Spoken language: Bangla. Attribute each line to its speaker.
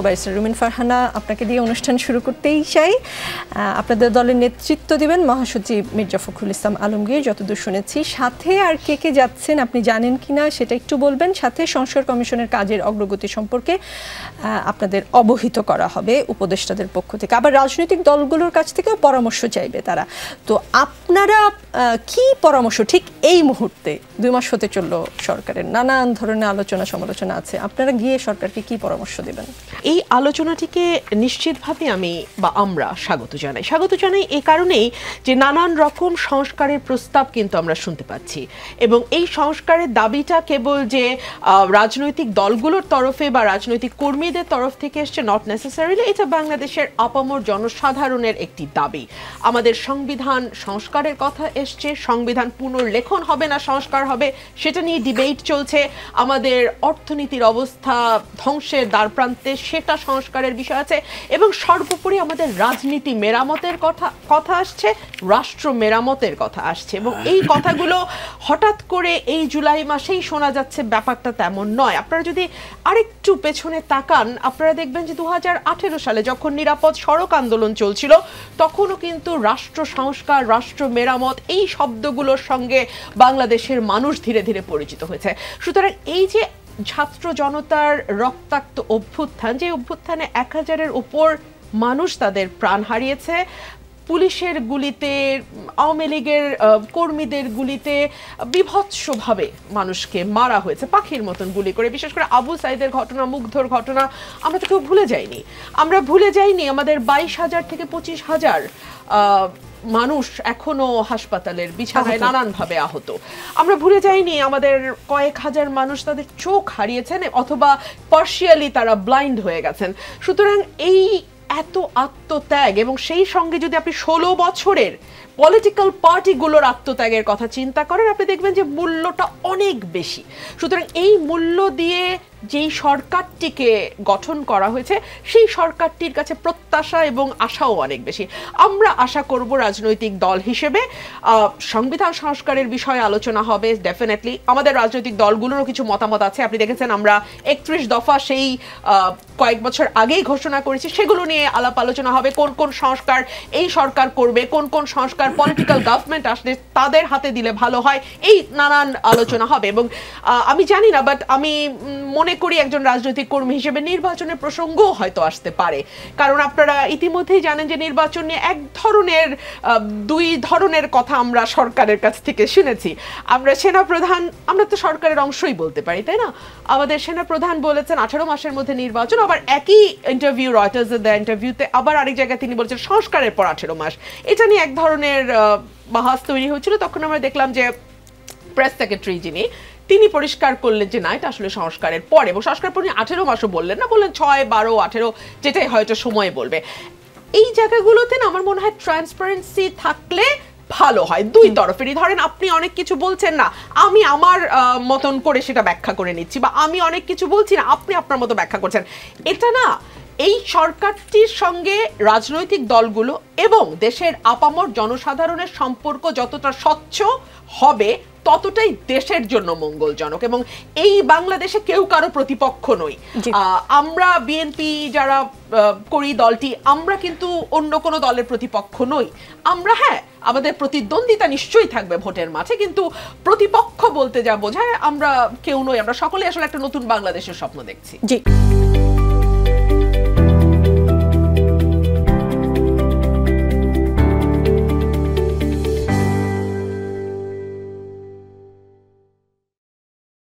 Speaker 1: ব্যারিস্টার রুমিন ফারহানা, আপনাকে দিয়ে অনুষ্ঠান শুরু করতেই চাই। আপনাদের দলের নেতৃত্ব দিবেন মহাসচিব মির্জা ফখরুল ইসলাম আলমগীর, যতদূর শুনেছি। সাথে আর কে কে যাচ্ছেন আপনি জানেন কিনা সেটা একটু বলবেন। সাথে সংস্কার কমিশনের কাজের অগ্রগতি সম্পর্কে আপনাদের অবহিত করা হবে উপদেষ্টাদের পক্ষ থেকে। আবার রাজনৈতিক দলগুলোর কাছ থেকেও পরামর্শ চাইবে তারা। তো আপনারা কি পরামর্শ ঠিক এই মুহূর্তে, 2 মাস হতে চললো সরকারের, নানান ধরনের আলোচনা সমালোচনা আছে, আপনারা গিয়ে সরকারকে কি পরামর্শ দেবেন?
Speaker 2: এই আলোচনাটিকে নিশ্চিতভাবে আমরা স্বাগত জানাই এই কারণেই যে নানান রকম সংস্কারের প্রস্তাব কিন্তু আমরা শুনতে পাচ্ছি, এবং এই সংস্কারের দাবিটা কেবল যে রাজনৈতিক দলগুলোর তরফে বা রাজনৈতিক কর্মীদের তরফ থেকে এসছে, নট নেসেসারিলি, এটা বাংলাদেশের আপামর জনসাধারণের একটি দাবি। আমাদের সংবিধান সংস্কারের কথা এসছে, সংবিধান পুনর্লেখন হবে না সংস্কার হবে সেটা নিয়ে ডিবেট চলছে, আমাদের অর্থনীতির অবস্থা ধ্বংসের দ্বারপ্রান্তে সেটা সংস্কারের বিষয় আছে, এবং সর্বোপরি আমাদের রাজনীতি মেরামতের কথা আসছে, রাষ্ট্র মেরামতের কথা আসছে। এবং এই কথাগুলো হঠাৎ করে এই জুলাই মাসেই শোনা যাচ্ছে, ব্যাপারটা তেমন নয়। আপনারা যদি আরেকটু পেছনে তাকান, আপনারা দেখবেন যে 2018 সালে যখন নিরাপদ সড়ক আন্দোলন চলছিল, তখনও কিন্তু রাষ্ট্র সংস্কার, রাষ্ট্র মেরামত এই শব্দগুলোর সঙ্গে বাংলাদেশের মানুষ ধীরে ধীরে পরিচিত হয়েছে। সুতরাং এই যে ছাত্র জনতার রক্তাক্ত অভ্যুত্থান, যে অভ্যুত্থানে 1000-এর উপর মানুষ তাদের প্রাণ হারিয়েছে, পুলিশের গুলিতে, আওয়ামী লীগের কর্মীদের গুলিতে বিভৎসভাবে মানুষকে মারা হয়েছে, পাখির মতন গুলি করে। বিশেষ করে আবু সাইদের ঘটনা, মুগ্ধর ঘটনা আমরা তো কেউ ভুলে যাইনি। আমরা ভুলে যাইনি আমাদের 22,000 থেকে 25,000 মানুষ এখনো হাসপাতালের বিছানায় নানানভাবে আহত। আমরা ভুলে যাইনি আমাদের কয়েক হাজার মানুষ তাদের চোখ হারিয়েছেন অথবা পার্শিয়ালি তারা ব্লাইন্ড হয়ে গেছেন। সুতরাং এই এত আত্মত্যাগ, এবং সেই সঙ্গে যদি আপনি 16 বছরের পলিটিক্যাল পার্টিগুলোর আত্মত্যাগের কথা চিন্তা করেন, আপনি দেখবেন যে মূল্যটা অনেক বেশি। সুতরাং এই মূল্য দিয়ে যেই সরকারটিকে গঠন করা হয়েছে, সেই সরকারটির কাছে প্রত্যাশা এবং আশাও অনেক বেশি। আমরা আশা করব রাজনৈতিক দল হিসেবে সংবিধান সংস্কারের বিষয়ে আলোচনা হবে ডেফিনেটলি। আমাদের রাজনৈতিক দলগুলোরও কিছু মতামত আছে। আপনি দেখেছেন আমরা 31 দফা সেই কয়েক বছর আগেই ঘোষণা করেছি, সেগুলো নিয়ে আলাপ আলোচনা হবে। কোন কোন সংস্কার এই সরকার করবে, কোন কোন সংস্কার পলিটিক্যাল গভর্নমেন্ট আসলে তাদের হাতে দিলে ভালো হয়, এই নানান আলোচনা হবে। এবং আমি জানি না, বাট আমি মনে করি একজন রাজনৈতিক কর্মী হিসেবে নির্বাচনের প্রসঙ্গও হয়তো আসতে পারে। কারণ আপনারা ইতিমধ্যেই জানেন যে নির্বাচন নিয়ে দুই ধরনের কথা আমরা সরকারের কাছ থেকে শুনেছি। আমরা সেনাপ্রধান, আমরা তো সরকারের অংশই বলতে পারি, তাই না? আমাদের সেনাপ্রধান বলেছেন 18 মাসের মধ্যে নির্বাচন, আবার একই ইন্টারভিউ, রয়টার্সের দেওয়া ইন্টারভিউতে আবার আরেক জায়গায় তিনি বলছেন সংস্কারের পর 18 মাস। এটা নিয়ে এক ধরনের বাহাস তৈরি হয়েছিল। তখন আমরা দেখলাম যে প্রেস সেক্রেটারি তিনি পরিষ্কার করলেন যে না, এটা আসলে সংস্কারের পরে, এবং সংস্কার পরে 18 মাসও বললেন না, বললেন 6, 12, 18, যেটাই হয়তো সময় বলবে। এই জায়গাগুলোতে না আমার মনে হয় ট্রান্সপারেন্সি থাকলে ভালো হয় দুই তরফেরই। ধরেন আপনি অনেক কিছু বলছেন না, আমি আমার মতন করে সেটা ব্যাখ্যা করে নিচ্ছি, বা আমি অনেক কিছু বলছি না, আপনি আপনার মতো ব্যাখ্যা করছেন। এটা না, এই সরকারটির সঙ্গে রাজনৈতিক দলগুলো এবং দেশের আপামর জনসাধারণের সম্পর্ক যতটা স্বচ্ছ হবে, ততটাই দেশের জন্য মঙ্গলজনক। এবং এই বাংলাদেশে কেউ কারো প্রতিপক্ষ নই। আমরা বিএনপি যারা করি দলটি, আমরা কিন্তু অন্য কোনো দলের প্রতিপক্ষ নই। আমরা আমাদের প্রতিদ্বন্দ্বিতা নিশ্চয়ই থাকবে ভোটের মাঠে, কিন্তু প্রতিপক্ষ বলতে যা বোঝায় আমরা কেউ নই। আমরা সকলে আসলে একটা নতুন বাংলাদেশের স্বপ্ন দেখছি।
Speaker 1: জি।